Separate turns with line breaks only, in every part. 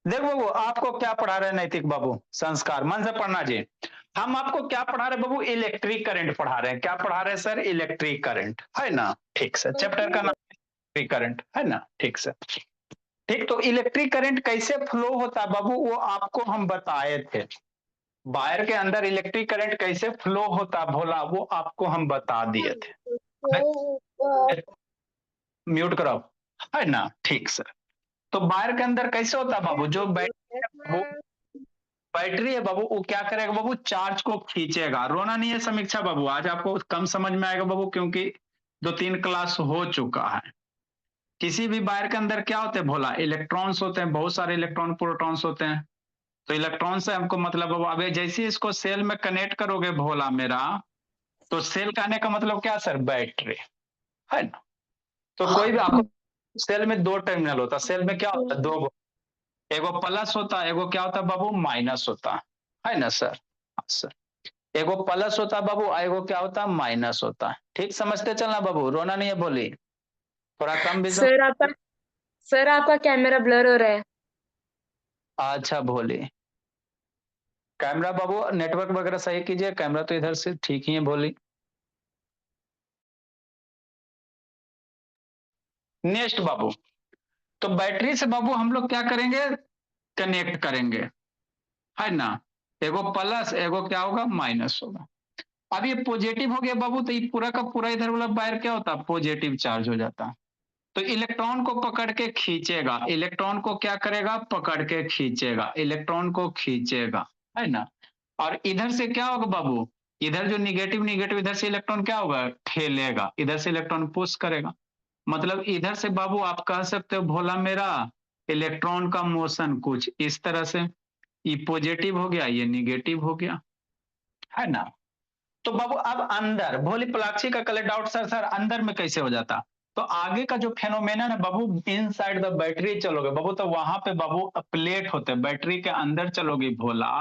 देखो बाबू, आपको क्या पढ़ा रहे हैं नैतिक बाबू? संस्कार, मन से पढ़ना जी। हम आपको क्या पढ़ा रहे हैं बाबू? इलेक्ट्रिक करंट पढ़ा रहे हैं। क्या पढ़ा रहे हैं सर? इलेक्ट्रिक करंट, है ना? ठीक सर। चैप्टर का नाम इलेक्ट्रिक करंट, है ना? ठीक सर। ठीक, तो इलेक्ट्रिक करंट कैसे फ्लो होता है बाबू, वो आपको हम बताए थे। वायर के अंदर इलेक्ट्रिक करंट कैसे फ्लो होता भोला, वो आपको हम बता दिए थे। म्यूट कराओ, है ना? ठीक सर। तो वायर के अंदर कैसे होता है बाबू? जो बैटरी है बाबू, वो क्या करेगा बाबू? चार्ज को खींचेगा। रोना नहीं है समीक्षा बाबू, आज आपको कम समझ में आएगा बाबू, क्योंकि 2-3 क्लास हो चुका है। किसी भी वायर के अंदर क्या होते हैं भोला? इलेक्ट्रॉन्स होते हैं, बहुत सारे इलेक्ट्रॉन प्रोटॉन्स होते हैं। तो इलेक्ट्रॉन से हमको मतलब बाबू, अब जैसे ही इसको सेल में कनेक्ट करोगे भोला मेरा, तो सेल कहने का मतलब क्या सर? बैटरी, है ना? तो कोई भी आपको सेल में 2 टर्मिनल होता है। सेल में क्या होता है? 2 एगो प्लस होता है, एगो क्या होता है बाबू? माइनस होता है ना सर? हाँ सर। एगो प्लस होता है बाबू, एगो क्या होता है? माइनस होता है। ठीक समझते चलना बाबू, रोना नहीं है, बोली थोड़ा कम भी
सर आपका सर आपका कैमरा ब्लर हो रहा है।
अच्छा भोली, कैमरा बाबू नेटवर्क वगैरह सही कीजिए, कैमरा तो इधर से ठीक ही है भोली। नेक्स्ट बाबू, तो बैटरी से बाबू हम लोग क्या करेंगे? कनेक्ट करेंगे, है ना? एगो प्लस, एगो क्या होगा? माइनस होगा। अब ये पॉजिटिव हो गया बाबू, तो ये पूरा का पूरा इधर वाला वायर क्या होता है? पॉजिटिव चार्ज हो जाता है। तो इलेक्ट्रॉन को पकड़ के खींचेगा। इलेक्ट्रॉन को क्या करेगा? पकड़ के खींचेगा, इलेक्ट्रॉन को खींचेगा, है ना? और इधर से क्या होगा बाबू? इधर जो निगेटिव निगेटिव, इधर से इलेक्ट्रॉन क्या होगा? ठेलेगा, इधर से इलेक्ट्रॉन पुश करेगा। मतलब इधर से बाबू आप कह सकते हो भोला मेरा, इलेक्ट्रॉन का मोशन कुछ इस तरह से, ये पॉजिटिव हो गया, ये निगेटिव हो गया, है ना? तो बाबू अब अंदर भोली प्लाक्षी का कल डाउट, सर अंदर में कैसे हो जाता? तो आगे का जो फेनोमेना है बाबू, इन साइड द बैटरी चलोगे बाबू, तो वहां पे बाबू प्लेट होते हैं। बैटरी के अंदर चलोगे भोला,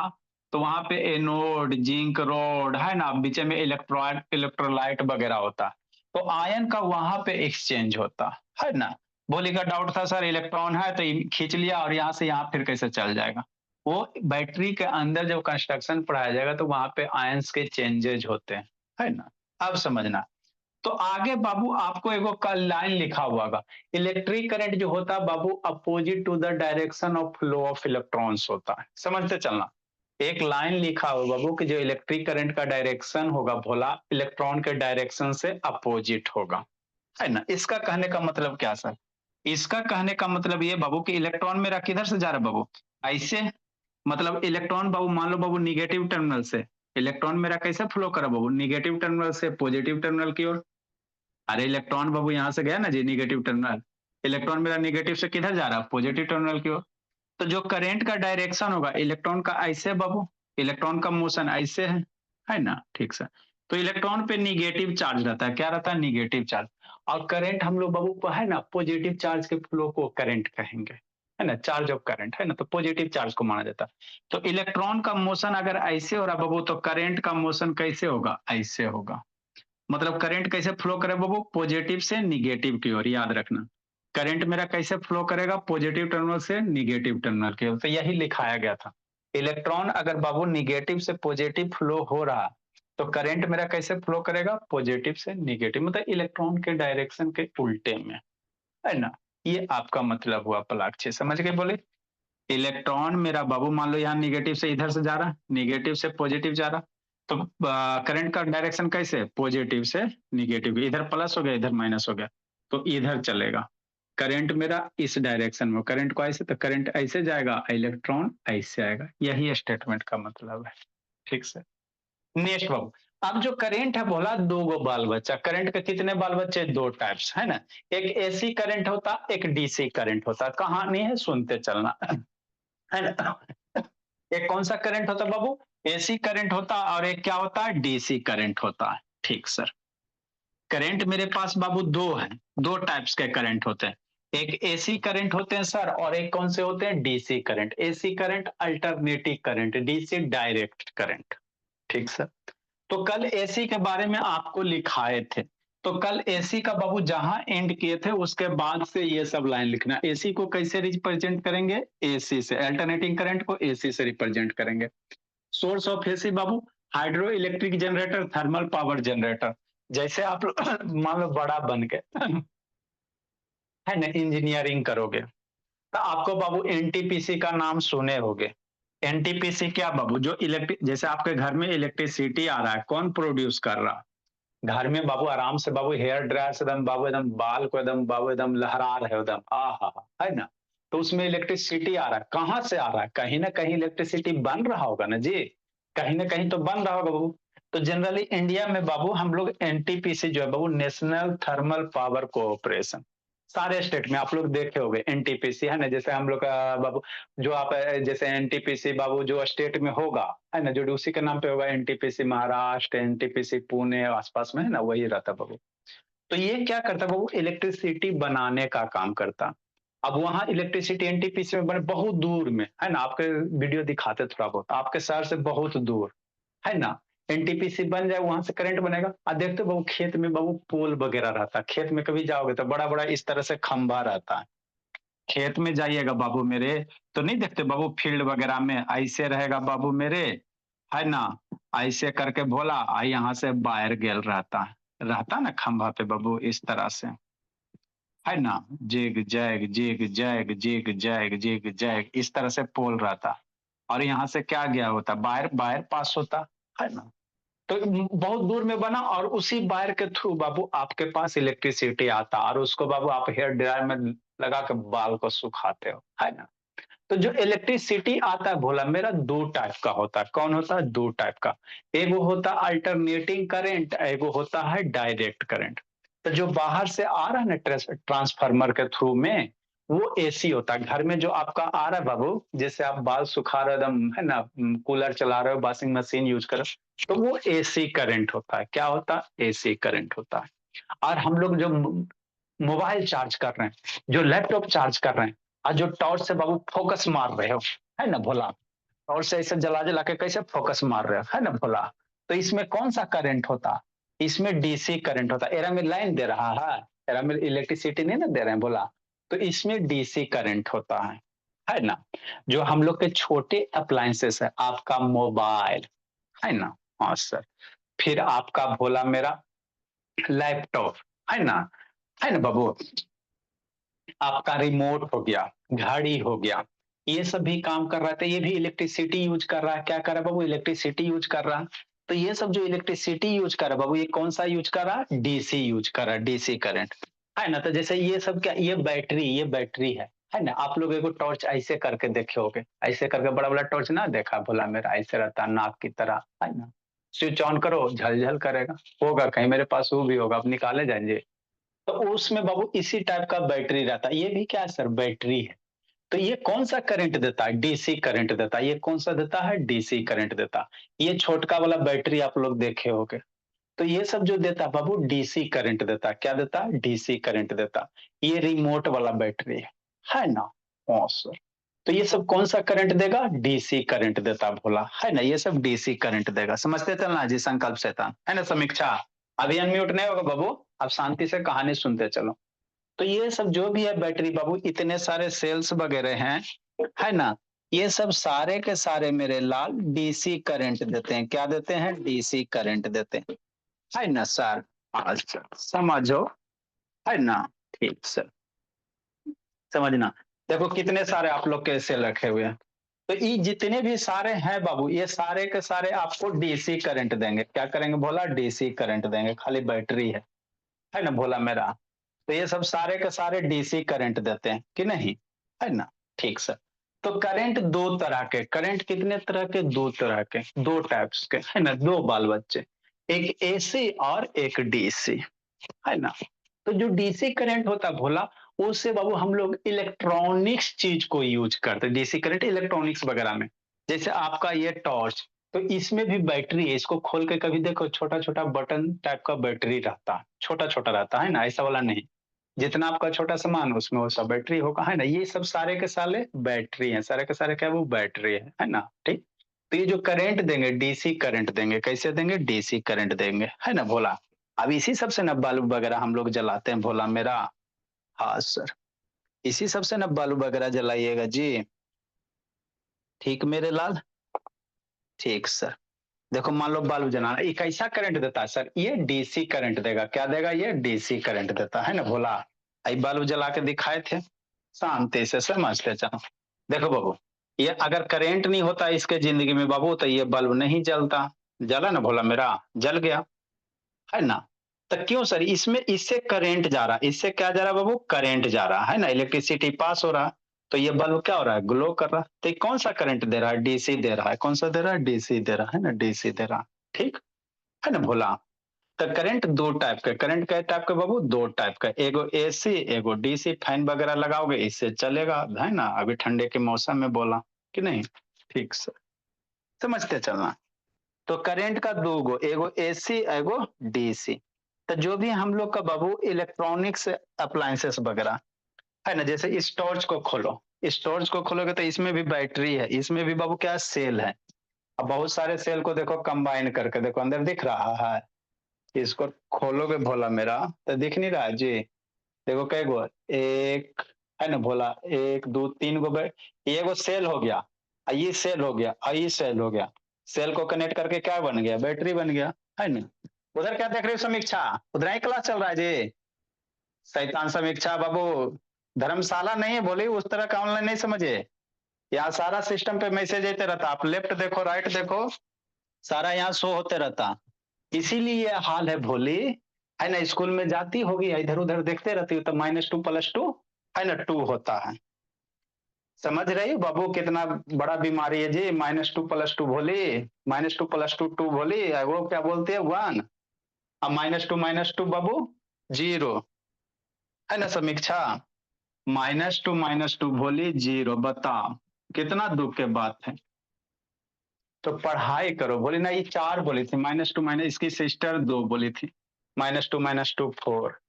तो वहां पे एनोड, जिंक रोड, है ना? बीच में इलेक्ट्रोलाइट वगैरह होता। तो आयन का वहां पे एक्सचेंज होता, है ना? भोली का डाउट था सर, इलेक्ट्रॉन है तो खींच लिया और यहाँ से यहाँ फिर कैसे चल जाएगा? वो बैटरी के अंदर जब कंस्ट्रक्शन पढ़ाया जाएगा, तो वहां पे आयंस के चेंजेज होते हैं, है ना? अब समझना। तो आगे बाबू आपको एगो का लाइन लिखा हुआ होगा, इलेक्ट्रिक करंट जो होता है बाबू, opposite to the direction of flow of electrons होता है। समझते चलना। एक लाइन लिखा हुआ बाबू कि जो इलेक्ट्रिक करंट का डायरेक्शन होगा भोला, इलेक्ट्रॉन के डायरेक्शन से अपोजिट होगा, है ना? इसका कहने का मतलब क्या सर? इसका कहने का मतलब ये बाबू कि इलेक्ट्रॉन मेरा किधर से जा रहा है बाबू? ऐसे। मतलब इलेक्ट्रॉन बाबू, मान लो बाबू निगेटिव टर्मिनल से, इलेक्ट्रॉन मेरा कैसे फ्लो करा बाबू? निगेटिव टर्मिनल से पॉजिटिव टर्मिनल की ओर। अरे इलेक्ट्रॉन बाबू यहाँ से गया ना जी निगेटिव टर्मिनल, इलेक्ट्रॉन मेरा निगेटिव से किधर जा रहा है? पॉजिटिव टर्मिनल की ओर। तो जो करंट का डायरेक्शन होगा इलेक्ट्रॉन का ऐसे बाबू, इलेक्ट्रॉन का मोशन ऐसे है ना? ठीक सर। तो इलेक्ट्रॉन पे निगेटिव चार्ज रहता है। क्या रहता है? Negative charge. और करंट हम लोग बाबू है ना, पॉजिटिव चार्ज के फ्लो को करंट कहेंगे, है ना? चार्ज ऑफ करंट, है ना? तो पॉजिटिव चार्ज को माना जाता है। तो इलेक्ट्रॉन का मोशन अगर ऐसे हो रहा बाबू, तो करंट का मोशन कैसे होगा? ऐसे होगा। मतलब करंट कैसे फ्लो करे बाबू? पॉजिटिव से निगेटिव की ओर, याद रखना। करंट मेरा कैसे फ्लो करेगा? पॉजिटिव टर्मिनल से निगेटिव टर्मिनल की ओर। तो यही लिखाया गया था। इलेक्ट्रॉन अगर बाबू निगेटिव से पॉजिटिव फ्लो हो रहा, तो करंट मेरा कैसे फ्लो करेगा? पॉजिटिव से निगेटिव, मतलब इलेक्ट्रॉन के डायरेक्शन के उल्टे में, है ना? ये आपका मतलब हुआ पलाक्षी, समझ गए बोले? इलेक्ट्रॉन मेरा बाबू मान लो यहाँ निगेटिव से इधर से जा रहा, निगेटिव से पॉजिटिव जा रहा, तो करंट का डायरेक्शन कैसे? पॉजिटिव से निगेटिव। इधर प्लस हो गया, इधर माइनस हो गया, तो इधर चलेगा। करंट मेरा इस डायरेक्शन में, करंट को ऐसे, तो करंट ऐसे जाएगा, इलेक्ट्रॉन ऐसे आएगा। यही स्टेटमेंट का मतलब है। ठीक से। नेक्स्ट बाबू, अब जो करंट है बोला, दो गो बाल बच्चा। करंट के कितने बाल बच्चे? दो टाइप्स, है ना? एक एसी करंट होता, एक डीसी करंट होता। कहानी है, सुनते चलना, है ना? एक कौन सा करंट होता है बाबू? एसी करंट होता, और एक क्या होता है? डीसी करंट होता है। ठीक सर। करंट मेरे पास बाबू दो है, दो टाइप्स के करंट होते हैं। एक एसी करंट होते हैं सर, और एक कौन से होते हैं? DC current. AC current alternating current, DC direct current. ठीक सर। तो कल एसी के बारे में आपको लिखाए थे। तो कल एसी का बाबू जहां एंड किए थे उसके बाद से ये सब लाइन लिखना। एसी को कैसे रिप्रेजेंट करेंगे? एसी से, अल्टरनेटिंग करंट को एसी से रिप्रेजेंट करेंगे। Source of AC Babu, hydro electric generator, thermal power generator. जैसे आप मान लो बड़ा बन के है ना इंजीनियरिंग करोगे तो आपको बाबू एनटीपीसी का नाम सुने होगे। एनटीपीसी क्या बाबू? जो इलेक्ट्रिक, जैसे आपके घर में इलेक्ट्रिसिटी आ रहा है, कौन प्रोड्यूस कर रहा? घर में बाबू आराम से बाबू हेयर ड्रायर से एकदम बाबू एकदम बाल को एकदम बाबू एकदम लहरा रहे हो एकदम, आ हा हा, है ना? तो उसमें इलेक्ट्रिसिटी आ रहा है, कहाँ से आ रहा है? कहीं ना कहीं इलेक्ट्रिसिटी बन रहा होगा ना जी, कहीं ना कहीं तो बन रहा होगा बाबू। तो जनरली इंडिया में बाबू हम लोग एनटीपीसी जो है बाबू, नेशनल थर्मल पावर कोऑपरेशन, सारे स्टेट में आप लोग देखे होंगे एनटीपीसी, है ना? जैसे हम लोग का बाबू, जो आप जैसे एनटीपीसी बाबू जो स्टेट में होगा, है ना, जो उसी के नाम पे होगा, एनटीपीसी महाराष्ट्र, एनटीपीसी पुणे आसपास में, है ना, वही रहता बाबू। तो ये क्या करता बाबू? इलेक्ट्रिसिटी बनाने का काम करता। अब वहां इलेक्ट्रिसिटी एनटीपीसी में बने बहुत दूर में, है ना, आपके वीडियो दिखाते थोड़ा बहुत, आपके शहर से बहुत दूर, है ना, एनटीपीसी बन जाए, वहां से करंट बनेगा। और देखते बाबू खेत में बाबू पोल वगैरह रहता है, खेत में कभी जाओगे तो बड़ा बड़ा इस तरह से खंभा रहता है। खेत में जाइएगा बाबू मेरे, तो नहीं देखते बाबू फील्ड वगैरह में ऐसे रहेगा बाबू मेरे, है ना, ऐसे करके भोला यहाँ से वायर गेल रहता ना खंभा पे बाबू, इस तरह से, है ना, zig zag zig zag zig zag zig zag, इस तरह से पोल रहता। और यहाँ से क्या गया होता? वायर वायर पास होता, है ना। तो बहुत दूर में बना और उसी वायर के थ्रू बाबू आपके पास इलेक्ट्रिसिटी आता और उसको बाबू आप हेयर ड्रायर में लगा के बाल को सुखाते हो, है ना। तो जो इलेक्ट्रिसिटी आता है भोला मेरा, दो टाइप का होता है। कौन होता है? दो टाइप का। एगो होता है अल्टरनेटिंग करंट, एगो होता है डायरेक्ट करंट। तो जो बाहर से आ रहा है ना ट्रांसफार्मर के थ्रू में, वो एसी होता है। घर में जो आपका आ रहा है बाबू, जैसे आप बाल सुखा रहे हो एकदम, है ना, कूलर चला रहे हो, वॉशिंग मशीन यूज कर रहे हो, तो वो एसी करंट होता है। क्या होता है? एसी करंट होता है। और हम लोग जो मोबाइल चार्ज कर रहे हैं, जो लैपटॉप चार्ज कर रहे हैं, और जो टॉर्च से बाबू फोकस मार रहे हो, है ना भोला, टॉर्च से ऐसे जला जला के कैसे फोकस मार रहे हो, है ना भोला, तो इसमें कौन सा करंट होता? इसमें डीसी करंट होता। एरा में लाइन दे रहा है, एरा में इलेक्ट्रिसिटी नहीं ना दे रहे हैं भोला, तो इसमें डीसी करंट होता है ना। जो हम लोग के छोटे अप्लायंसेस है, आपका मोबाइल, है ना, हाँ सर, फिर आपका भोला मेरा लैपटॉप, है ना बाबू, आपका रिमोट हो गया, घड़ी हो गया, ये सब भी काम कर रहा था, ये भी इलेक्ट्रिसिटी यूज कर रहा है। क्या कर रहा है बाबू? इलेक्ट्रिसिटी यूज कर रहा है। तो ये सब जो इलेक्ट्रिसिटी यूज कर रहा है बाबू, ये कौन सा यूज कर रहा है? डीसी यूज कर रहा है, डीसी करंट, है ना। तो जैसे ये सब क्या, ये बैटरी है ना। आप लोग एगो टॉर्च ऐसे करके देखे होगे, ऐसे करके बड़ा बड़ा टॉर्च ना देखा भोला मेरा, ऐसे रहता नाक की तरह, है ना। स्विच ऑन करो झलझल करेगा, होगा कहीं मेरे पास, वो भी होगा, आप निकाले जाएंगे। तो उसमें बाबू इसी टाइप का बैटरी रहता है। ये भी क्या है सर? बैटरी है। तो ये कौन सा करंट देता है? डीसी करंट देता है। ये कौन सा देता है? डीसी करंट देता है। ये छोटका वाला बैटरी आप लोग देखे होंगे। तो ये सब जो देता है बाबू, डीसी करंट देता है। क्या देता है? डीसी करंट देता है। ये रिमोट वाला बैटरी है ना। हाँ सर। तो ये सब कौन सा करंट देगा? डीसी करंट देता भोला, है ना। ये सब डीसी करंट देगा। समझते चलना जी, संकल्प शैतान, है ना। समीक्षा, अभी अनम्यूट नहीं होगा बाबू, आप शांति से कहानी सुनते चलो। तो ये सब जो भी है बैटरी बाबू, इतने सारे सेल्स वगैरह हैं, है ना, ये सब सारे के सारे मेरे लाल डीसी करंट देते हैं। क्या देते हैं? डीसी करंट देते हैं, है ना सर। अच्छा समझो, है ना। ठीक सर, समझना। देखो कितने सारे आप लोग के सेल रखे हुए हैं। तो ये जितने भी सारे हैं बाबू, ये सारे के सारे आपको डीसी करंट देंगे। क्या करेंगे भोला? डीसी करंट देंगे। खाली बैटरी है ना भोला मेरा। तो ये सब सारे के सारे डीसी करंट देते हैं कि नहीं, है ना। ठीक सर। तो करंट दो तरह के, करंट कितने तरह के? दो तरह के, दो टाइप्स के, है ना, दो बाल बच्चे, एक एसी और एक डीसी, है ना। तो जो डीसी करंट होता है भोला, उससे बाबू हम लोग इलेक्ट्रॉनिक्स चीज को यूज करते हैं। डीसी करंट इलेक्ट्रॉनिक्स वगैरह में, जैसे आपका ये टॉर्च, तो इसमें भी बैटरी है। इसको खोल के कभी देखो, छोटा छोटा बटन टाइप का बैटरी रहता है, छोटा छोटा रहता है ना, ऐसा वाला नहीं। जितना आपका छोटा सामान उसमें वो सब बैटरी होगा, है ना। ये सब सारे के सारे बैटरी हैं, सारे के सारे क्या वो बैटरी है ना। ठीक। तो ये जो करंट देंगे, डीसी करंट देंगे। कैसे देंगे? डीसी करंट देंगे, है ना भोला। अब इसी सब से ना बल्ब वगैरह हम लोग जलाते हैं भोला मेरा। हाँ सर, इसी सब से ना बल्ब वगैरह जलाइएगा जी। ठीक मेरे लाल, ठीक सर। देखो मान लो बल्ब जलाना, ये कैसा करंट देता है सर? ये डीसी करंट देगा। क्या देगा? ये डीसी करंट देता है ना भोला। ये बल्ब जला के दिखाए थे, शांति से समझते चलो। देखो बाबू, ये अगर करंट नहीं होता इसके जिंदगी में बाबू, तो ये बल्ब नहीं जलता। जला ना भोला मेरा, जल गया, है ना। तो क्यों सर? इसमें इससे करंट जा रहा है, इससे क्या जा रहा है बाबू? करंट जा रहा है ना, इलेक्ट्रिसिटी पास हो रहा है। तो ये बल्ब क्या हो रहा है? ग्लो कर रहा है। तो ये कौन सा करंट दे रहा है? डीसी दे रहा है। कौन सा दे रहा है? डीसी दे रहा है ना, डीसी दे रहा है। ठीक है ना भोला। तो करंट दो टाइप का, करंट कै टाइप का बाबू? दो टाइप का, एगो एसी एगो डीसी। फैन वगैरह लगाओगे इससे चलेगा, है ना। अभी ठंडे के मौसम में बोला कि नहीं। ठीक सर, समझते चलना। तो करंट का दो गो, एगो एसी एगो डीसी। तो जो भी हम लोग का बाबू इलेक्ट्रॉनिक्स अप्लायंसेस वगैरह, है ना, जैसे इस टॉर्च को खोलो, इस टॉर्च को खोलोगे तो इसमें भी बैटरी है, इसमें भी बाबू क्या सेल है। अब बहुत सारे सेल को देखो कंबाइन करके देखो, अंदर दिख रहा है। इसको खोलोगे भोला मेरा, तो दिख नहीं रहा है जी। देखो कई गो, एक, है ना भोला, एक दो तीन गो ये गो सेल हो गया, ये सेल हो गया, ये सेल हो गया। सेल को कनेक्ट करके क्या बन गया? बैटरी बन गया, है ना। उधर क्या देख रहे हो समीक्षा? उधर ही क्लास चल रहा है जी। शैतान समीक्षा बाबू, धर्मशाला नहीं है बोली, उस तरह का ऑनलाइन नहीं समझे। यहाँ सारा सिस्टम पे मैसेज आते रहता, आप लेफ्ट देखो राइट देखो, सारा यहाँ शो होते रहता। इसीलिए ये हाल है भोली, है ना। स्कूल में जाती होगी, इधर उधर देखते रहती हो, तो -2 + 2, है ना, 2 होता है। समझ रही हो बाबू कितना बड़ा बीमारी है जी? -2 + 2 भोली, -2 + 2 2 भोली, वो क्या बोलते हैं 1। अब -2 बाबू 0, है ना समीक्षा। -2 भोली 0, बताओ कितना दुख के बात है। तो पढ़ाई करो बोली ना, ये 4 बोली थी, -2 माइनस, इसकी सिस्टर 2 बोली थी, -2 - 2 4,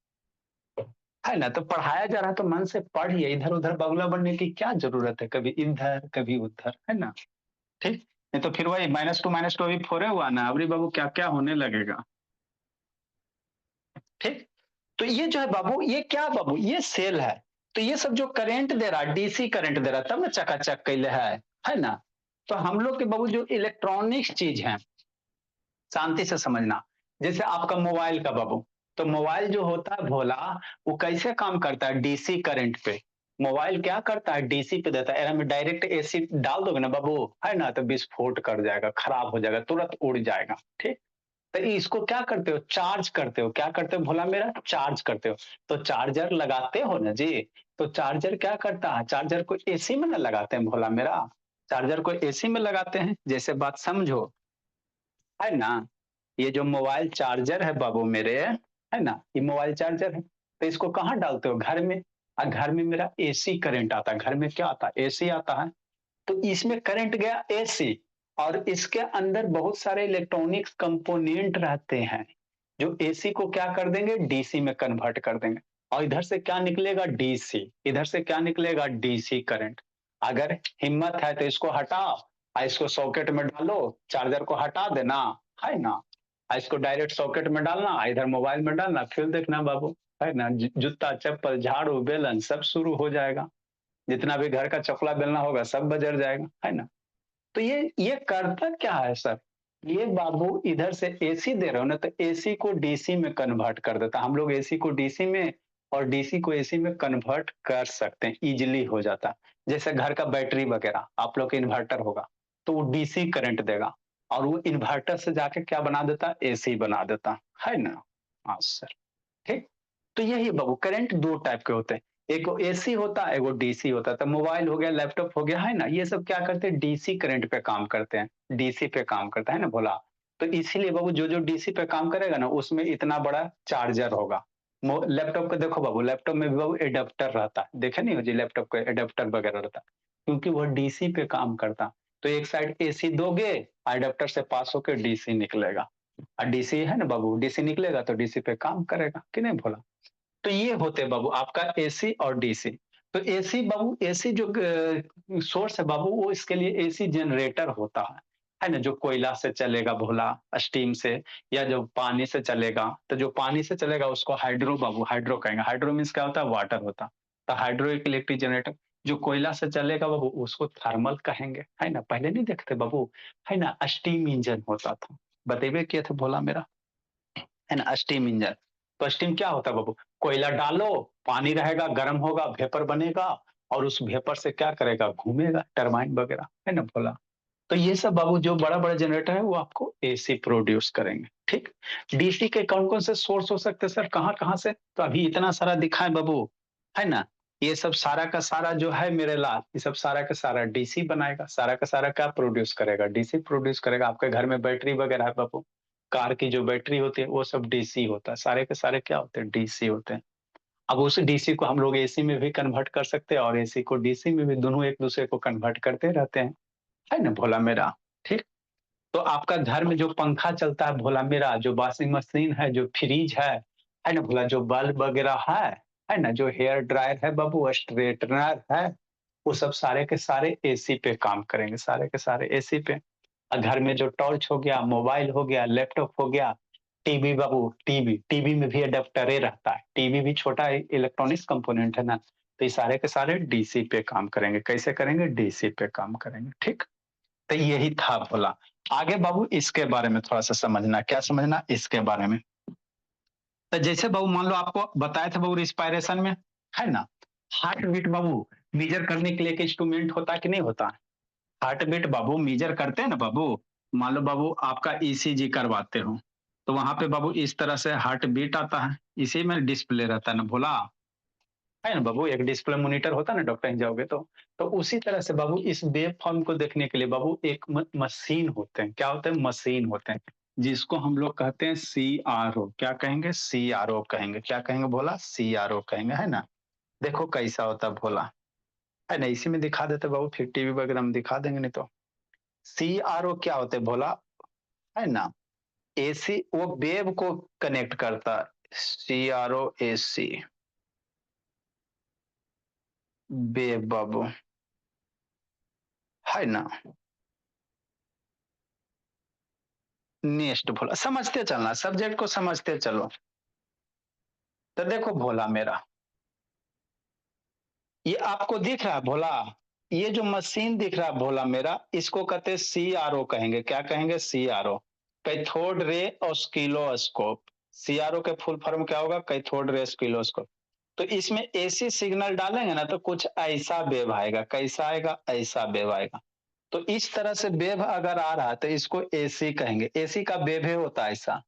है ना। तो पढ़ाया जा रहा है तो मन से पढ़िए, इधर उधर बगुला बनने की क्या जरूरत है, कभी इधर कभी उधर, है ना। ठीक, नहीं तो फिर वही -2 - 2 अभी 4 हुआ ना, अबरी बाबू क्या क्या होने लगेगा। ठीक, तो ये जो है बाबू, ये क्या बाबू? ये सेल है। तो ये सब जो करंट दे रहा है, डीसी करंट दे रहा है, तब ना चकाचक कैले है ना। तो हम लोग के बाबू जो इलेक्ट्रॉनिक्स चीज है, शांति से समझना। जैसे आपका मोबाइल का बाबू, तो मोबाइल जो होता है भोला, वो कैसे काम करता है? डीसी करंट पे। मोबाइल क्या करता है? डीसी पे देता है। में डायरेक्ट एसी डाल दोगे ना बाबू, है ना, तो विस्फोट कर जाएगा, खराब हो जाएगा, तुरंत उड़ जाएगा। ठीक, तो इसको क्या करते हो? चार्ज करते हो। क्या करते हो भोला मेरा? चार्ज करते हो। तो चार्जर लगाते हो ना जी। तो चार्जर क्या करता है? चार्जर को एसी में ना लगाते हैं भोला मेरा। चार्जर को एसी में लगाते हैं, जैसे बात समझो, है ना। ये जो मोबाइल चार्जर है बाबू मेरे, है ना, ये मोबाइल चार्जर है। तो इसको कहाँ डालते हो? घर में। और घर में मेरा एसी करंट आता है। घर में क्या आता है? एसी आता है। तो इसमें करंट गया एसी, और इसके अंदर बहुत सारे इलेक्ट्रॉनिक्स कंपोनेंट रहते हैं, जो एसी को क्या कर देंगे? डीसी में कन्वर्ट कर देंगे। और इधर से क्या निकलेगा? डीसी। इधर से क्या निकलेगा? DC current. अगर हिम्मत है तो इसको हटाओ, और इसको सॉकेट में डालो, चार्जर को हटा देना, है ना। और इसको डायरेक्ट सॉकेट में डालना, इधर मोबाइल में डालना, फिर देखना बाबू, है ना, जूता चप्पल झाड़ू बेलन सब शुरू हो जाएगा। जितना भी घर का चकला बेलना होगा सब बजर जाएगा, है ना। तो ये करता क्या है सर? ये बाबू इधर से एसी दे रहे हो ना, तो एसी को डीसी में कन्वर्ट कर देता। हम लोग एसी को डीसी में और डीसी को एसी में कन्वर्ट कर सकते हैं, इजिली हो जाता। जैसे घर का बैटरी वगैरह, आप लोग का इन्वर्टर होगा, तो वो डीसी करंट देगा, और वो इन्वर्टर से जाके क्या बना देता? एसी बना देता, है ना। हाँ सर, ठीक। तो यही बाबू करंट दो टाइप के होते हैं, एक एसी होता है, एगो डीसी होता है। तो मोबाइल हो गया, लैपटॉप हो गया, है ना, ये सब क्या करते हैं? डीसी करंट पे काम करते हैं, डीसी पे काम करता है ना भोला। तो इसीलिए बाबू जो जो डीसी पे काम करेगा ना, उसमें इतना बड़ा चार्जर होगा। लैपटॉप का देखो बाबू, लैपटॉप में भी बाबू एडेप्टर रहता है, देखे नहीं हो जी, लैपटॉप का एडेप्टर वगैरह रहता है, क्योंकि वह डीसी पे काम करता। तो एक साइड एसी दोगे, एडेप्टर से पास होकर डीसी निकलेगा, और डीसी है ना बाबू, डीसी निकलेगा तो डीसी पे काम करेगा कि नहीं भोला। तो ये होते बाबू आपका एसी और डीसी। तो एसी बाबू, एसी जो सोर्स है बाबू, वो इसके लिए एसी जनरेटर होता है ना, जो कोयला से चलेगा भोला, स्टीम से, या जो पानी से चलेगा, तो जो पानी से चलेगा उसको हाइड्रो बाबू, हाइड्रो कहेंगे। हाइड्रो मीन्स क्या होता है? वाटर होता। तो हाइड्रो एक इलेक्ट्रिक जनरेटर। जो कोयला से चलेगा बाबू उसको थर्मल कहेंगे, है ना। पहले नहीं देखते बाबू, है ना, स्टीम इंजन होता था, बतेबे किए थे भोला मेरा, है ना, स्टीम इंजन। तो स्टीम क्या होता है बाबू? कोयला डालो, पानी रहेगा, गर्म होगा, वेपर बनेगा, और उस वेपर से क्या करेगा? घूमेगा, टरबाइन वगैरह, है ना भोला। तो ये सब बाबू जो बड़ा-बड़ा जनरेटर है वो आपको एसी प्रोड्यूस करेंगे, ठीक? डीसी के कौन-कौन से सोर्स हो सकते हैं सर, कहाँ-कहाँ से? तो अभी इतना सारा दिखाएँ बाबू, है ना? ये सब सारा का सारा जो है मेरे लाल, ये सब सारा का सारा डीसी बनाएगा, सारा का सारा क्या प्रोड्यूस करेगा? डीसी प्रोड्यूस करेगा। आपके घर में बैटरी वगैरह है बाबू, कार की जो बैटरी होती है वो सब डीसी होता है, सारे के सारे क्या होते हैं? डीसी होते हैं। अब उस डीसी को हम लोग एसी में भी कन्वर्ट कर सकते हैं और एसी को डीसी में भी, दोनों एक-दूसरे को कन्वर्ट करते रहते हैं। है ना भोला मेरा, ठीक? तो आपका घर में जो पंखा चलता है भोला मेरा, जो वॉशिंग मशीन है, जो फ्रिज है ना भोला, जो बल्ब वगैरह है ना, जो हेयर ड्रायर है बाबू, स्ट्रेटनर है, वो सब सारे के सारे एसी पे काम करेंगे, सारे के सारे एसी पे। घर में जो टॉर्च हो गया, मोबाइल हो गया, लैपटॉप हो गया, टीवी बाबू, टीवी, टीवी में भी एडाप्टरे रहता है, टीवी भी छोटा इलेक्ट्रॉनिक्स कंपोनेंट है ना, तो ये सारे के सारे डीसी पे काम करेंगे। कैसे करेंगे? डीसी पे काम करेंगे, ठीक? तो यही था भोला। आगे बाबू इसके बारे में थोड़ा-सा समझना, क्या समझना? इसके बारे में। तो जैसे बाबू मान लो आपको बताया था बाबू रिस्पायरेशन में, है ना? हार्ट बीट बाबू मेजर करने के लिए एक इंस्ट्रूमेंट होता है कि नहीं होता? हार्ट बीट बाबू मेजर करते हैं ना बाबू। मान लो बाबू आपका ईसीजी करवाते हो, तो वहां पे बाबू इस तरह से हार्ट बीट आता है, इसी में डिस्प्ले रहता है ना भोला, है ना बाबू, एक डिस्प्ले मॉनिटर होता है ना, डॉक्टर कहीं जाओगे तो उसी तरह से बाबू इस वेव फॉर्म को देखने के लिए बाबू एक मशीन होते हैं। क्या होते हैं? मशीन होते हैं, जिसको हम लोग कहते हैं सीआरओ। क्या कहेंगे? सीआरओ कहेंगे। क्या कहेंगे भोला? सीआरओ कहेंगे, है ना। देखो कैसा होता है भोला, है ना, इसी में दिखा देते बाबू, फिर टीवी वगैरह में दिखा देंगे नहीं तो। सीआरओ क्या होते हैं भोला, है ना, एसी वो वेव को कनेक्ट करता है। सीआरओ एसी वेव बाबू, है ना। नेक्स्ट भोला, समझते चलना, सब्जेक्ट को समझते चलो। तो देखो भोला मेरा, ये आपको दिख रहा है भोला, ये जो मशीन दिख रहा है भोला मेरा, इसको कहते हैं सीआरओ कहेंगे। क्या कहेंगे? CRO, cathode ray oscilloscope. CRO के फुल फॉर्म क्या होगा? Cathode ray oscilloscope. तो इसमें एसी सिग्नल डालेंगे ना तो कुछ ऐसा वेव आएगा। कैसा आएगा? ऐसा वेव आएगा। तो इस तरह से वेव अगर आ रहा है तो इसको एसी कहेंगे। एसी का वेव होता है ऐसा।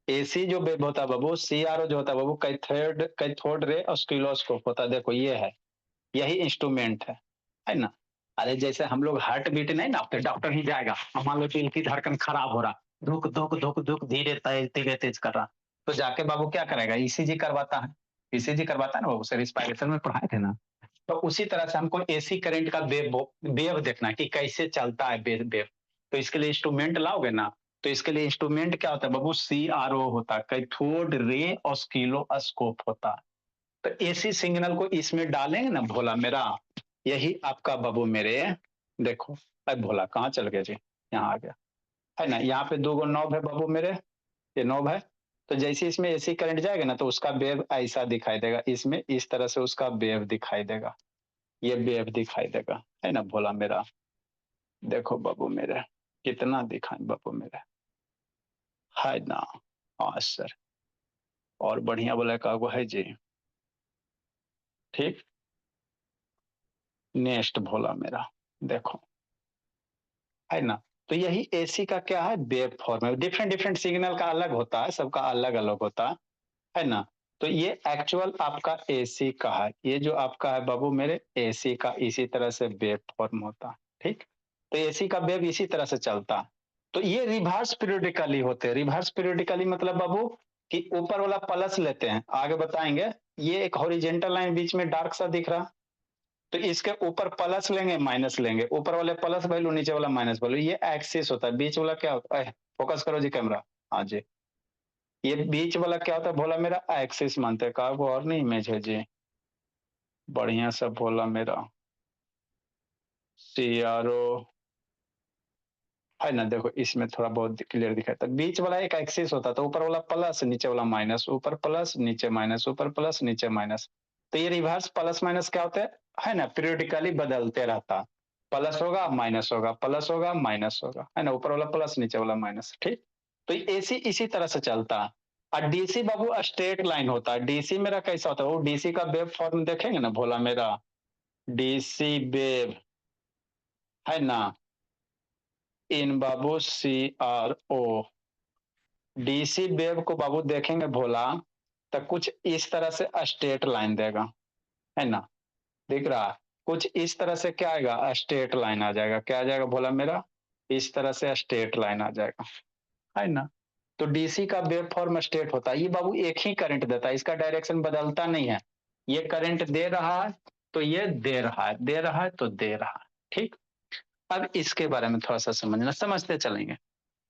एसी जो वेव होता है बाबू, सीआरओ जो होता है बाबू, कैथोड कैथोड रे ऑस्किलोस्कोप होता है। देखो ये है, यही इंस्ट्रूमेंट है ना। अरे जैसे हम लोग हार्ट बीट नहीं नापते, डॉक्टर ही जाएगा, मान लो दिल की धड़कन खराब हो रहा, धुक धुक धुक धुक धीरे तेज धीरे तेज कर रहा, तो जाके बाबू क्या करेगा? ईसीजी करवाता है। ईसीजी करवाता है ना बाबू, सर रिस्पायरेशन में पढ़ाए थे ना। तो उसी तरह से हमको एसी करंट का वेव वेव देखना है कि कैसे चलता है वेव वेव। तो इसके लिए इंस्ट्रूमेंट लाओगे ना, तो इसके लिए इंस्ट्रूमेंट क्या होता है बाबू? सीआरओ होता है, कैथोड रे ऑस्किलोस्कोप होता है। तो एसी सिग्नल को इसमें डालेंगे ना भोला मेरा, यही आपका बाबू मेरे, देखो, अरे भोला कहाँ चल गया जी? यहाँ आ गया, है ना। यहाँ पे 2 नॉब है बाबू मेरे, ये नॉब है। तो जैसे इसमें एसी करंट जाएगा ना तो उसका वेव ऐसा दिखाई देगा, इसमें इस तरह से उसका वेव दिखाई देगा, ये वेव दिखाई देगा, है ना भोला मेरा। देखो बाबू मेरे, कितना दिखाएं बाबू मेरे, है ना। हाँ सर, और बढ़िया बोला का है जी, ठीक। नेक्स्ट भोला मेरा, देखो, है ना। तो यही एसी का क्या है? वेव फॉर्म है। डिफरेंट डिफरेंट सिग्नल का अलग होता है, सबका अलग अलग होता है ना। तो ये एक्चुअल आपका एसी का है, ये जो आपका है बाबू मेरे एसी का इसी तरह से वेव फॉर्म होता है, ठीक। तो एसी का वेव इसी तरह से चलता है। तो ये रिवर्स पीरियोडिकली होते हैं। रिवर्स पीरियोडिकली मतलब बाबू कि ऊपर वाला प्लस लेते हैं, आगे बताएंगे। ये एक हॉरिजेंटल लाइन बीच में डार्क सा दिख रहा, तो इसके ऊपर प्लस लेंगे माइनस लेंगे, ऊपर वाले प्लस वैल्यू नीचे वाला माइनस वैल्यू, ये एक्सिस होता है। बीच वाला क्या होता है? फोकस करो जी कैमरा, हाँ जी। ये बीच वाला क्या होता है भोला मेरा? एक्सिस मानते हैं। कहा वो और नहीं इमेज है जी, बढ़िया सा भोला मेरा, सीआरओ है ना, देखो इसमें थोड़ा बहुत क्लियर दिखाई, तो बीच वाला एक एक्सिस होता है, तो ऊपर वाला प्लस नीचे वाला माइनस, ऊपर प्लस नीचे माइनस, ऊपर प्लस नीचे माइनस। तो ये रिवर्स प्लस माइनस क्या होता है ना, पीरियोडिकली बदलते रहता, प्लस होगा माइनस होगा, प्लस होगा माइनस होगा, है ना, ऊपर वाला प्लस नीचे वाला माइनस, ठीक। तो एसी इसी तरह से चलता है। और डीसी बाबू स्ट्रेट लाइन होता है। डीसी मेरा कैसा होता है, वो डीसी का वेव फॉर्म देखेंगे ना भोला मेरा, डीसी वेव, है ना, इन बाबू C R O, DC wave को बाबू देखेंगे भोला, तो कुछ इस तरह से स्ट्रेट लाइन देगा, है ना, दिख रहा है, कुछ इस तरह से क्या आएगा, स्ट्रेट लाइन आ जाएगा, क्या आ जाएगा भोला मेरा, इस तरह से स्ट्रेट लाइन आ जाएगा, है ना। तो डीसी का वेव फॉर्म स्ट्रेट होता है, ये बाबू एक ही करंट देता है, इसका डायरेक्शन बदलता नहीं है, ये करंट दे रहा है तो ये दे रहा है, दे रहा है तो दे रहा है, ठीक। अब इसके बारे में थोड़ा सा समझना, समझते चलेंगे।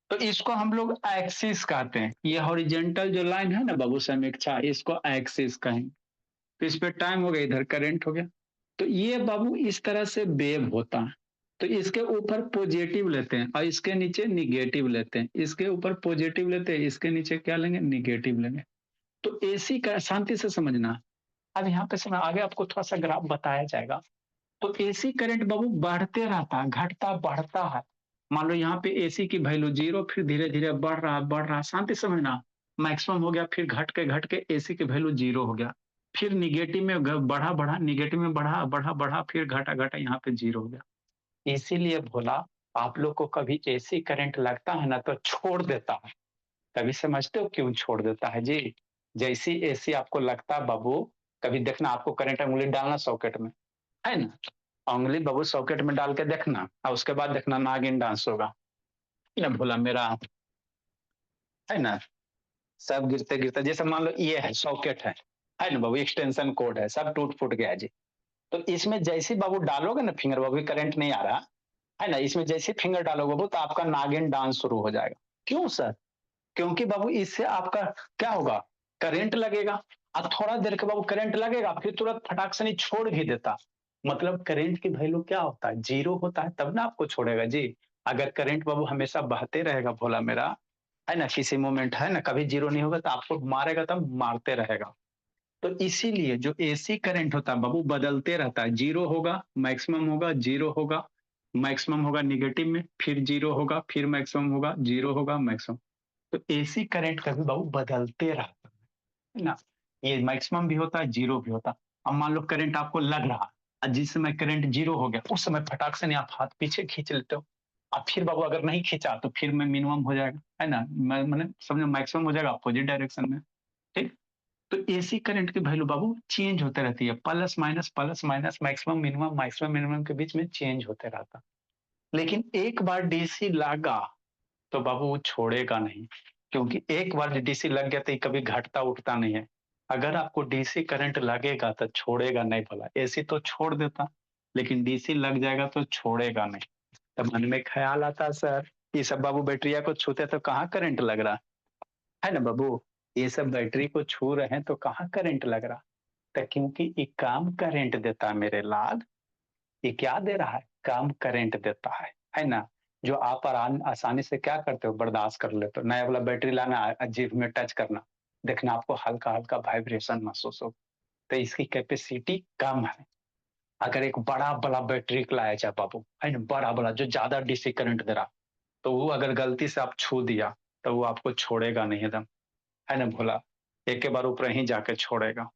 तो इसको हम लोग एक्सिस कहते हैं, ये हॉरिजेंटल जो लाइन है ना बाबू समीक्षा, इसको एक्सिस कहेंगे। तो इस पे टाइम हो गया, इधर करंट हो गया। तो ये बाबू इस तरह से वेव होता है। तो इसके ऊपर पॉजिटिव लेते हैं और इसके नीचे निगेटिव लेते हैं, इसके ऊपर पॉजिटिव लेते हैं, इसके नीचे क्या लेंगे, निगेटिव लेंगे। तो एसी का शांति से समझना। अब यहाँ पे समय आगे आपको थोड़ा सा ग्राफ बताया जाएगा। तो एसी करंट बाबू बढ़ते रहता है, घटता बढ़ता है। मान लो यहाँ पे एसी की वैल्यू 0, फिर धीरे धीरे बढ़ रहा, शांति समझना। मैक्सिमम हो गया, फिर घट के एसी की वैल्यू 0 हो गया, फिर निगेटिव में बढ़ा, निगेटिव में बढ़ा, फिर घटा, यहाँ पे 0 हो गया। इसीलिए बोला, आप लोग को कभी एसी करंट लगता है ना तो छोड़ देता है। कभी समझते हो क्यों छोड़ देता है जी? जैसी एसी आपको लगता है बाबू, कभी देखना आपको करंट उंगली डालना सॉकेट में, है ना, उंगली बाबू सॉकेट में डाल के देखना, और उसके बाद देखना नागिन डांस होगा, ना भोला मेरा, है ना। सब गिरते गिरते, जैसे मान लो ये है सॉकेट है ना बाबू, एक्सटेंशन कोड है, सब टूट फूट गया जी। तो इसमें जैसे बाबू डालोगे ना फिंगर, बाबू करंट नहीं आ रहा, है ना, इसमें जैसे फिंगर डालोगे बाबू तो आपका नागिन डांस शुरू हो जाएगा। क्यों सर? क्योंकि बाबू इससे आपका क्या होगा, करंट लगेगा। और थोड़ा देर के बाबू करंट लगेगा, फिर तुरंत फटाक से नहीं छोड़ भी देता। मतलब करंट की वैल्यू क्या होता है, 0 होता है, तब ना आपको छोड़ेगा जी। अगर करंट बाबू हमेशा बहते रहेगा भोला मेरा, है ना, किसी मोमेंट है ना कभी 0 नहीं होगा तो आपको मारेगा, तब मारते रहेगा। तो इसीलिए जो एसी करंट होता है बाबू बदलते रहता है, 0 होगा, मैक्सिमम होगा, 0 होगा, मैक्सिमम होगा निगेटिव में, फिर 0 होगा, फिर मैक्सिमम होगा, 0 होगा, मैक्सिमम। तो एसी करंट कभी बाबू बदलते रहता है ना, ये मैक्सिमम भी होता है, 0 भी होता है। अब मान लो करंट आपको लग रहा है, जिस समय करंट 0 हो गया उस समय फटाक से नहीं आप हाथ पीछे खींच लेते हो, अब फिर बाबू अगर नहीं खींचा तो फिर में मिनिमम हो जाएगा, है ना, मैंने समझो मैक्सिमम हो जाएगा अपोजिट डायरेक्शन में, ठीक। तो एसी करंट की वैल्यू बाबू चेंज होते रहती है, प्लस माइनस, मैक्सिमम मिनिमम के बीच में चेंज होते रहता। लेकिन एक बार डीसी लगा तो बाबू वो छोड़ेगा नहीं, क्योंकि एक बार डीसी लग गया तो ये कभी घटता उठता नहीं है। अगर आपको डीसी करंट लगेगा तो छोड़ेगा नहीं, भला एसी तो छोड़ देता, लेकिन डीसी लग जाएगा तो छोड़ेगा नहीं। तो मन में ख्याल आता, सर ये सब बाबू बैटरिया को छूते तो कहाँ करंट लग रहा है ना बाबू, ये सब बैटरी को छू रहे हैं तो कहाँ करंट लग रहा। तो क्योंकि ये काम करंट देता है मेरे लाल, ये क्या दे रहा है, काम करंट देता है ना। जो आप आसानी से क्या करते हो, बर्दाश्त कर लेते हो, नया वाला बैटरी लाना, जीभ में टच करना, देखना आपको हल्का हल्का वाइब्रेशन महसूस हो, तो इसकी कैपेसिटी कम है। अगर एक बड़ा बड़ा बैटरी लाया जाए बाबू, है ना, बड़ा बड़ा जो ज्यादा डीसी करंट दे रहा, तो वो अगर गलती से आप छू दिया तो वो आपको छोड़ेगा नहीं एकदम, है ना भोला, एक के बार ऊपर ही जाके छोड़ेगा।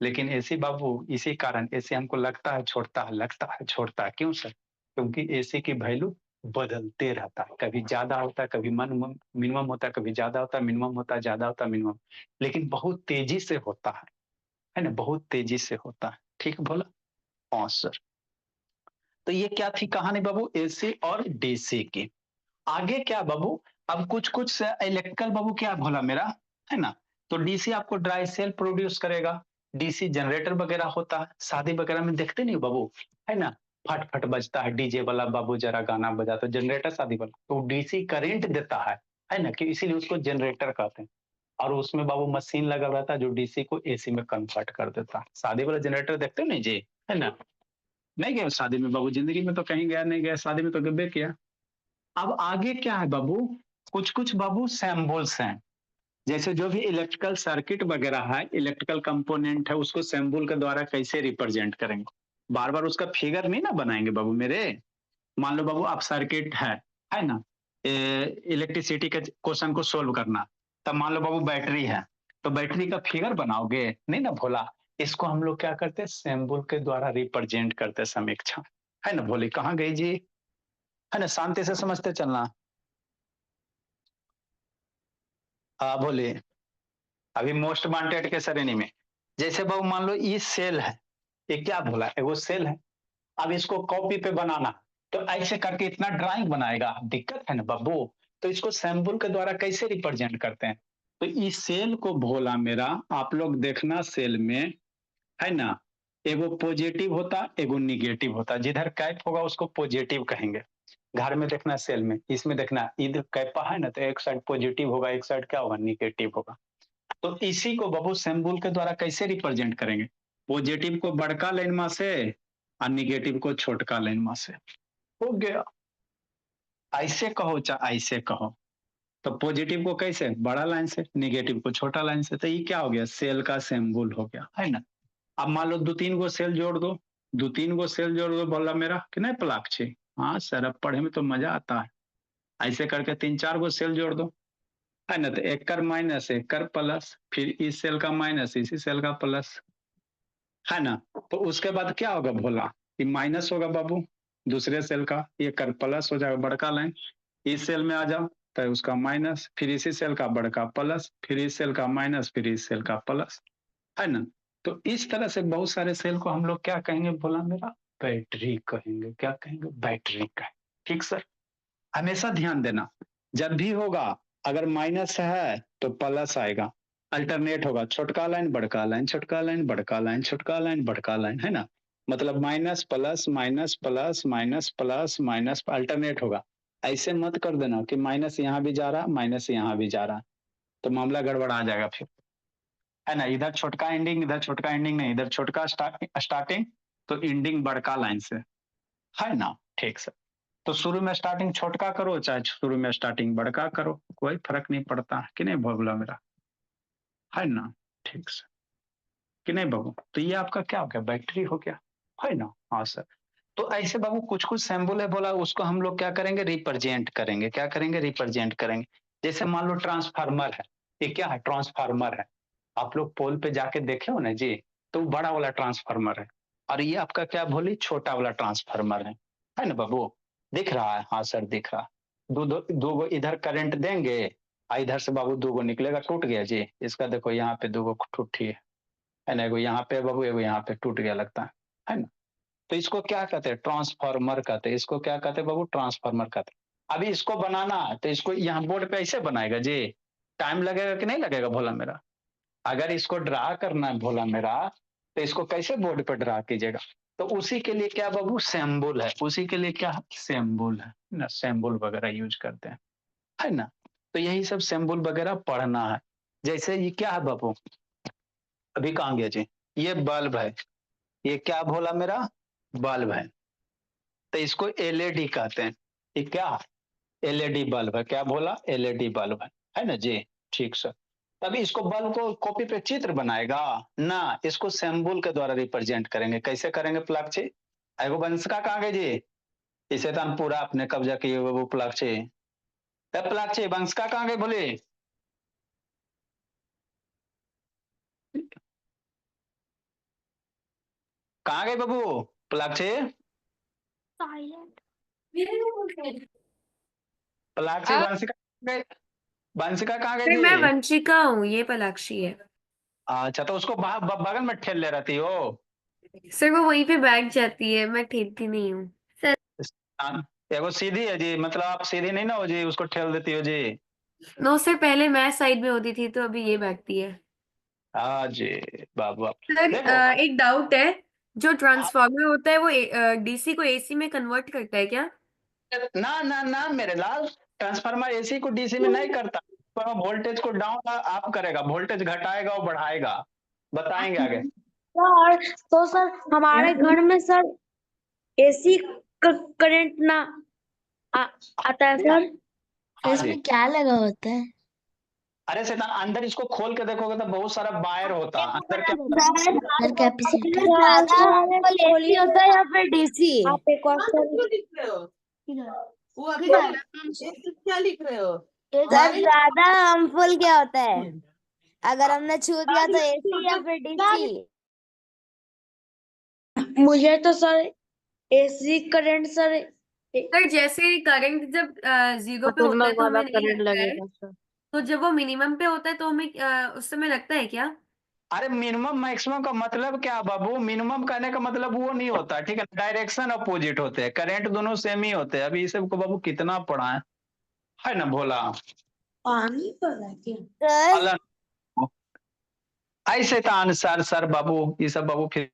लेकिन एसी बाबू इसी कारण एसी हमको लगता है छोड़ता है, लगता है छोड़ता है, क्यों सर? क्योंकि एसी की वैल्यू बदलते रहता है, कभी ज्यादा होता है, कभी मिनिमम होता है, कभी ज्यादा होता है, मिनिमम होता है, ज्यादा होता है, मिनिमम, लेकिन बहुत तेजी से होता है ना, बहुत तेजी से होता है, ठीक बोला। हाँ सर। तो ये क्या थी कहानी बाबू, एसी और डीसी की। आगे क्या बाबू, अब कुछ कुछ इलेक्ट्रिकल बाबू क्या भोला मेरा, है ना। तो डीसी आपको ड्राई सेल प्रोड्यूस करेगा, डीसी जनरेटर वगैरह होता है, शादी वगैरह में देखते नहीं बाबू, है ना, फट फट बजता है डीजे वाला बाबू, जरा गाना बजा, तो जनरेटर शादी वाला, तो डीसी करंट देता है ना, कि इसीलिए उसको जनरेटर कहते हैं। और उसमें बाबू मशीन लगा रहता है जो डीसी को एसी में कन्वर्ट कर देता है। शादी वाला जनरेटर देखते हो नहीं जी, है ना, नहीं गए शादी में बाबू, जिंदगी में तो कहीं गया नहीं गया, शादी में तो गब्बे किया। अब आगे क्या है बाबू, कुछ कुछ बाबू सैम्बल्स हैं, जैसे जो भी इलेक्ट्रिकल सर्किट वगैरह है, इलेक्ट्रिकल कंपोनेंट है, उसको सिंबल के द्वारा कैसे रिप्रेजेंट करेंगे। बार बार उसका फिगर नहीं ना बनाएंगे बाबू मेरे। मान लो बाबू आप सर्किट है ना, इलेक्ट्रिसिटी के क्वेश्चन को सोल्व करना, तब मान लो बाबू बैटरी है, तो बैटरी का फिगर बनाओगे नहीं ना भोला। इसको हम लोग क्या करते हैं, सिंबल के द्वारा रिप्रेजेंट करते समीक्षा, है ना भोले। कहाँ गई जी, है ना, शांति से समझते चलना। हाँ बोलिए। अभी मोस्ट वांटेड के श्रेणी में, जैसे बाबू मान लो ये सेल है, ये क्या बोला है, वो सेल है। अब इसको कॉपी पे बनाना, तो ऐसे करके इतना ड्राइंग बनाएगा, दिक्कत है ना बाबू। तो इसको सैंपल के द्वारा कैसे रिप्रेजेंट करते हैं, तो इस सेल को भोला मेरा, आप लोग देखना सेल में, है ना, एगो पॉजिटिव होता एगो निगेटिव होता, जिधर कैप होगा उसको पॉजिटिव कहेंगे। घर में देखना सेल में, इसमें देखना इधर कैपा है ना, तो एक साइड पॉजिटिव होगा, एक साइड क्या होगा, निगेटिव होगा। तो इसी को बाबू सिंबल के द्वारा कैसे रिप्रेजेंट करेंगे, पॉजिटिव को बड़का लाइन से और निगेटिव को छोटका लाइन से। हो गया, ऐसे कहो चाहे ऐसे कहो। तो पॉजिटिव को कैसे, बड़ा लाइन से, निगेटिव को छोटा लाइन से, तो ये क्या हो गया, सेल का सिंबल हो गया, है ना। अब मान लो दो तीन गो सेल जोड़ दो, दो तीन गो सेल जोड़ दो, बोला मेरा कि नहीं पलाक्षी। हाँ सर, अब पढ़े में तो मजा आता है। ऐसे करके तीन चार गो सेल जोड़ दो, है ना, तो एक कर माइनस एक कर प्लस, फिर इस सेल का माइनस इसी सेल का प्लस, है ना। तो उसके बाद क्या होगा भोला, ये माइनस होगा बाबू दूसरे सेल का, ये कर प्लस हो जाएगा बड़का लाइन, इस सेल में आ जाओ तो उसका माइनस, फिर इसी सेल का बड़का प्लस, फिर इस सेल का माइनस, फिर इस सेल का प्लस, है ना। तो इस तरह से बहुत सारे सेल को हम लोग क्या कहेंगे भोला मेरा, बैटरी कहेंगे। क्या कहेंगे, बैटरी कहेंगे। ठीक सर, हमेशा ध्यान देना, जब भी होगा अगर माइनस है तो प्लस आएगा, अल्टरनेट होगा, छोटका लाइन बड़का लाइन, छोटका लाइन बड़का लाइन, छोटका लाइन बड़का लाइन, है ना। मतलब minus plus minus plus minus plus minus, alternate होगा। ऐसे मत कर देना कि माइनस यहाँ भी जा रहा माइनस यहाँ भी जा रहा, तो मामला गड़बड़ आ जाएगा फिर, है ना। इधर छोटका एंडिंग, इधर छोटका एंडिंग नहीं, इधर छोटका स्टार्टिंग, तो एंडिंग बड़का लाइन से, है ना। ठीक सर, तो शुरू में स्टार्टिंग छोटका करो चाहे शुरू में स्टार्टिंग बड़का करो, कोई फर्क नहीं पड़ता कि नहीं भोगला मेरा, है ना। ठीक सर, कि नहीं बाबू। तो ये आपका क्या हो गया, बैटरी हो गया, है ना। हाँ सर, तो ऐसे बाबू कुछ कुछ सैम्बल है बोला, उसको हम लोग क्या करेंगे, रिप्रेजेंट करेंगे। क्या करेंगे, रिप्रेजेंट करेंगे। जैसे मान लो ट्रांसफार्मर है, ये क्या है, ट्रांसफार्मर है। आप लोग पोल पे जाके देखे हो ना जी, तो बड़ा वाला ट्रांसफार्मर है, और ये आपका क्या बोली, छोटा वाला ट्रांसफार्मर है ना बाबू। दिख रहा है, हाँ सर दिख रहा है। दो गो इधर करंट देंगे, और इधर से बाबू दो गो निकलेगा, टूट गया जी, इसका देखो यहाँ पे दो गो टूटी है ना, एगो यहाँ पे बाबू, एगो यहाँ पे टूट गया लगता है ना। तो इसको क्या कहते हैं, ट्रांसफार्मर कहते हैं। इसको क्या कहते हैं बाबू, ट्रांसफार्मर कहते हैं। अभी इसको बनाना है तो इसको यहाँ बोर्ड पे ऐसे बनाएगा जी, टाइम लगेगा कि नहीं लगेगा भोला मेरा। अगर इसको ड्रा करना है भोला मेरा, तो इसको कैसे बोर्ड पर ड्रा कीजिएगा। तो उसी के लिए क्या बाबू, सिंबल है, उसी के लिए क्या सिंबल है ना, सिंबल वगैरह यूज करते हैं, है ना। तो यही सब सिंबल वगैरह पढ़ना है। जैसे ये क्या है बाबू, अभी कहाँ गया जी, ये बल्ब है, ये क्या भोला मेरा, बल्ब है। तो इसको एलईडी कहते हैं। ये क्या, एलईडी बल्ब है, क्या बोला, एलईडी बल्ब है ना जी। ठीक सर, तभी इसको बल्ब को कॉपी पे चित्र बनाएगा ना, इसको सिंबल के द्वारा रिप्रेजेंट करेंगे। कैसे करेंगे प्लाक्षी, एगो वंशिका कहाँ गई जी, इसे तो हम पूरा अपने कब्जा किए हुए वो प्लाक्षी, प्लाक्षी वंशिका कहाँ गई बोले, कहाँ गई बाबू प्लाक्षी, प्लाक्षी
अब
वंशिका गई, वंशिका कहाँ गई
फिर मैं
जी।
वंशिका हूँ, ये पलाक्षी है।
अच्छा, तो उसको बगल में ठेल ले रहती हो।
सर वो वहीं पे बैठ जाती है, मैं ठेलती नहीं हूँ सर।
हाँ, एगो सीधी है जी, मतलब आप सीधी नहीं ना हो जी, उसको ठेल देती हो जी।
नो सर, पहले मैं साइड में होती थी तो अभी ये बैठती है।
हाँ जी, बाबू
सर
देखो।
एक डाउट है, जो ट्रांसफार्मर होता है वो डीसी को एसी में कन्वर्ट करता है क्या?
ना ना ना मेरे लाल, ट्रांसफार्मर एसी को डीसी में नहीं करता, वोल्टेज को डाउन अप करेगा, वोल्टेज घटाएगा और बढ़ाएगा, बताएंगे आगे।
सर तो सर हमारे घर में सर एसी करंट ना आता है सर।
हाँ जी।
इसमें क्या लगा होता है?
अरे शैतान, अंदर इसको खोल के देखोगे तो बहुत सारा वायर होता है अंदर। क्या
सर कैपेसिटर एसी होता है या फिर डीसी? आप एक और
क्या लिख रहे हो?
सर ज्यादा हार्मफुल क्या होता है? अगर हमने छू दिया तो एसी या फिर डीसी? मुझे तो sir AC current sir.
Sir जैसे करंट जब 0 पे होता है तो हमें नहीं
करंट
लगता है,
लगेगा सर।
तो जब वो मिनिमम पे होता है तो हमें उस समय लगता है क्या?
अरे मिनिमम मैक्सिमम का मतलब क्या बाबू? मिनिमम कहने का मतलब वो नहीं होता, ठीक है, डायरेक्शन अपोजिट होते हैं, करंट दोनों सेम ही होते हैं। अभी इसे को बाबू कितना पढ़ा है ना भोला।
पानी पड़ा क्या सर?
अलन ऐसे तो आंसर सर बाबू, ये सब बाबू फिर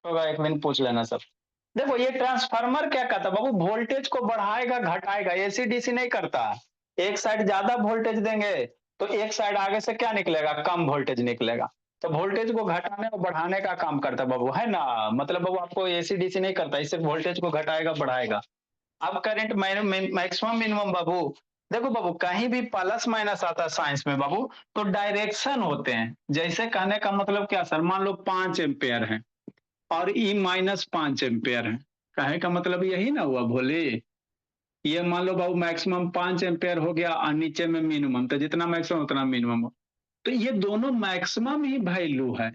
होगा, एक मिनट पूछ लेना सब। देखो ये ट्रांसफार्मर क्या करता है बाबू? वोल्टेज को बढ़ाएगा घटाएगा, एसी डीसी नहीं करता। एक साइड ज्यादा वोल्टेज देंगे तो एक साइड आगे से क्या निकलेगा? कम वोल्टेज निकलेगा। तो वोल्टेज को घटाने और बढ़ाने का काम करता है बाबू, है ना। मतलब बाबू आपको एसी डीसी नहीं करता, इससे वोल्टेज को घटाएगा बढ़ाएगा। अब करंट मैक्सिमम मिनिमम बाबू, देखो बाबू कहीं भी प्लस माइनस आता है साइंस में बाबू, तो डायरेक्शन होते हैं। जैसे कहने का मतलब क्या सर? मान लो 5 एम्पेयर है और ई -5 एम्पेयर है, कहे का मतलब यही ना हुआ भोले। ये मान लो बाबू मैक्सिमम 5 एम्पेयर हो गया और नीचे में मिनिमम, तो जितना मैक्सिमम उतना मिनिमम हो। तो ये दोनों मैक्सिमम ही वैल्यू है,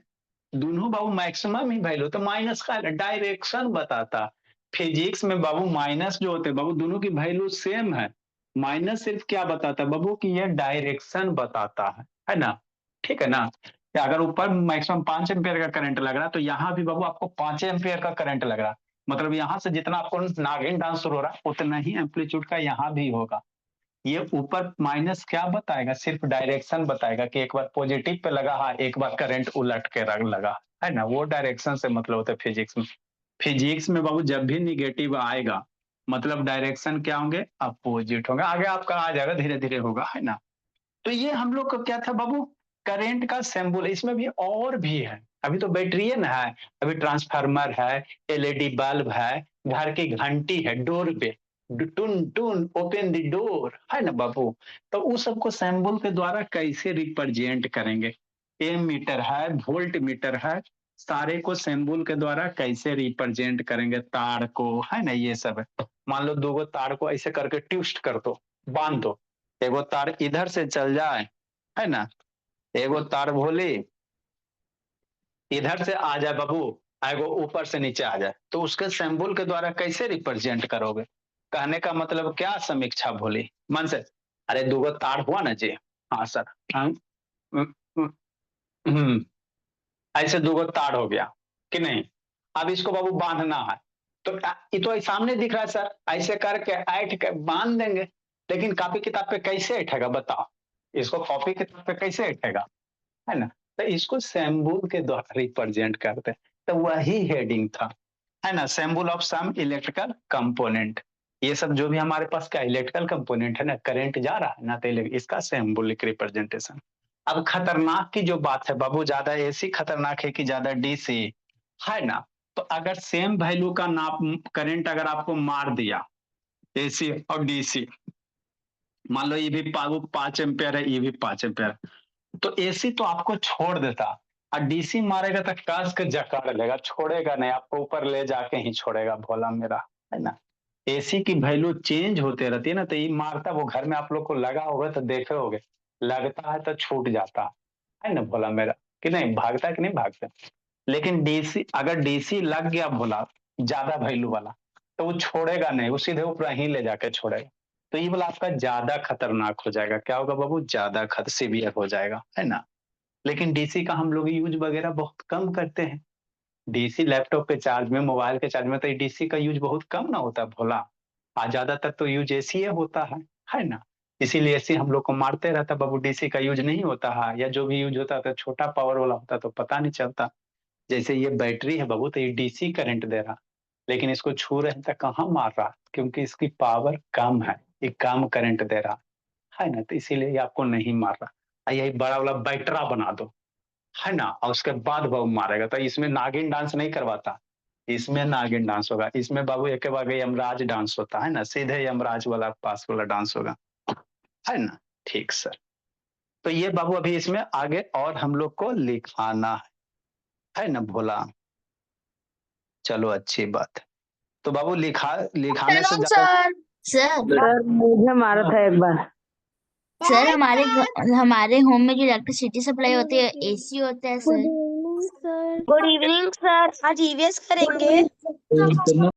दोनों बाबू मैक्सिमम ही वैल्यू। तो माइनस का डायरेक्शन बताता। फिजिक्स में बाबू माइनस जो होते हैं बाबू, दोनों की वैल्यू सेम है। माइनस सिर्फ क्या बताता है बाबू? कि ये डायरेक्शन बताता है ना। ठीक है ना। या अगर ऊपर मैक्सिमम 5 एम्पियर का करंट लग रहा है तो यहाँ भी बाबू आपको 5 एम्पियर का करंट लग रहा है। मतलब यहाँ से जितना आपको नागिन डांस शुरू हो रहा है उतना ही एम्पलीट्यूड का यहाँ भी होगा। ये ऊपर माइनस क्या बताएगा? सिर्फ डायरेक्शन बताएगा कि एक बार पॉजिटिव पे लगा है, एक बार करंट उलट के लगा, है ना। वो डायरेक्शन से मतलब होता है फिजिक्स में। फिजिक्स में बाबू जब भी निगेटिव आएगा मतलब डायरेक्शन क्या होंगे? अपोजिट होंगे। आगे आपका आ जाएगा, धीरे धीरे होगा, है ना। तो ये हम लोग का क्या था बाबू? करंट का सिंबल। इसमें भी और भी है, अभी तो बैटरी है ना है, अभी ट्रांसफार्मर है, एलईडी बल्ब है, घर की घंटी है, डोर पे टुन टुन ओपन द डोर, है ना बाबू। तो उस सबको सिंबल के द्वारा कैसे रिप्रेजेंट करेंगे? एम मीटर है, वोल्ट मीटर है, सारे को सिंबल के द्वारा कैसे रिप्रेजेंट करेंगे? तार को, है ना, ये सब है। मान लो 2 तार को ऐसे करके ट्विस्ट कर दो, बांध दो, एगो तार इधर से चल जाए, है ना, एगो तार भोले इधर से आ जाए बाबू, एगो ऊपर से नीचे आ जाए, तो उसके सिंबल के द्वारा कैसे रिप्रेजेंट करोगे? कहने का मतलब क्या समीक्षा भोली मन से? अरे 2 तार हुआ ना जी। हाँ सर। हम्म, ऐसे 2 तार हो गया कि नहीं। अब इसको बाबू बांधना है, तो ये तो सामने दिख रहा है सर, ऐसे करके ऐठ के बांध देंगे। लेकिन कॉपी किताब पे कैसे ऐठेगा बताओ? इसको कॉपी किताब पे कैसे ऐठेगा, है ना। तो इसको सिंबल के द्वारा रिप्रेजेंट करते हैं। तो वही हेडिंग था, है ना, symbol of some electrical component. ये सब जो भी हमारे पास का इलेक्ट्रिकल कंपोनेंट है ना, करंट जा रहा है ना, तो इसका सिंबलिक रिप्रेजेंटेशन। अब खतरनाक की जो बात है बाबू, ज्यादा एसी खतरनाक है कि ज्यादा डीसी, है ना। तो अगर सेम वैल्यू का नाप करंट अगर आपको मार दिया, एसी और डीसी, मान लो ये भी 5 एम्पियर है, ये भी 5 एम्पियर, तो एसी तो आपको छोड़ देता और डीसी मारेगा तो कस के जकड़ लेगा, छोड़ेगा नहीं, आपको ऊपर ले जाके ही छोड़ेगा भोला मेरा, है ना। एसी की वैल्यू चेंज होते रहती है ना, तो ये मारता, वो घर में आप लोग को लगा होगा तो देखे होगे, लगता है तो छूट जाता है ना भोला मेरा, कि नहीं भागता कि नहीं भागता। लेकिन डीसी, अगर डीसी लग गया भोला ज्यादा वैल्यू वाला, तो वो छोड़ेगा नहीं, वो सीधे ऊपर ही ले जाके छोड़ेगा। तो ये वाला आपका ज्यादा खतरनाक हो जाएगा। क्या होगा बाबू? ज्यादा सीवियर हो जाएगा, है ना। लेकिन डीसी का हम लोग यूज वगैरह बहुत कम करते हैं। डीसी लैपटॉप के चार्ज में, मोबाइल के चार्ज में तो डीसी का यूज बहुत कम ना होता भोला। आज ज्यादातर तो यूज एसी होता है ना। इसीलिए एसी हम लोग को मारते रहता बाबू, डीसी का यूज नहीं होता है, या जो भी यूज होता है तो छोटा पावर वाला होता तो पता नहीं चलता। जैसे ये बैटरी है बाबू, तो ये डीसी करंट दे रहा, लेकिन इसको छू रहे तो कहाँ मार रहा? क्योंकि इसकी पावर कम है, ये कम करंट दे रहा, है ना, तो इसीलिए ये आपको नहीं मार रहा। यही बड़ा वाला बैटरा बना दो, है ना, और उसके बाद वो मारेगा, तो इसमें नागिन डांस नहीं करवाता। इसमें नागिन डांस होगा, इसमें बाबू एक बागे यमराज डांस होता है ना, सीधे यमराज वाला पास वाला डांस होगा, है ना। ठीक सर। तो ये बाबू अभी इसमें आगे और हम लोग को लिखाना है ना भोला। चलो अच्छी बात है। तो बाबू लिखाने से ज्यादा
सर मुझे मारा था एक बार।
सर हमारे होम में जो इलेक्ट्रिसिटी सप्लाई होती है एसी होता है सर।
गुड इवनिंग सर, आज ईवीएस करेंगे।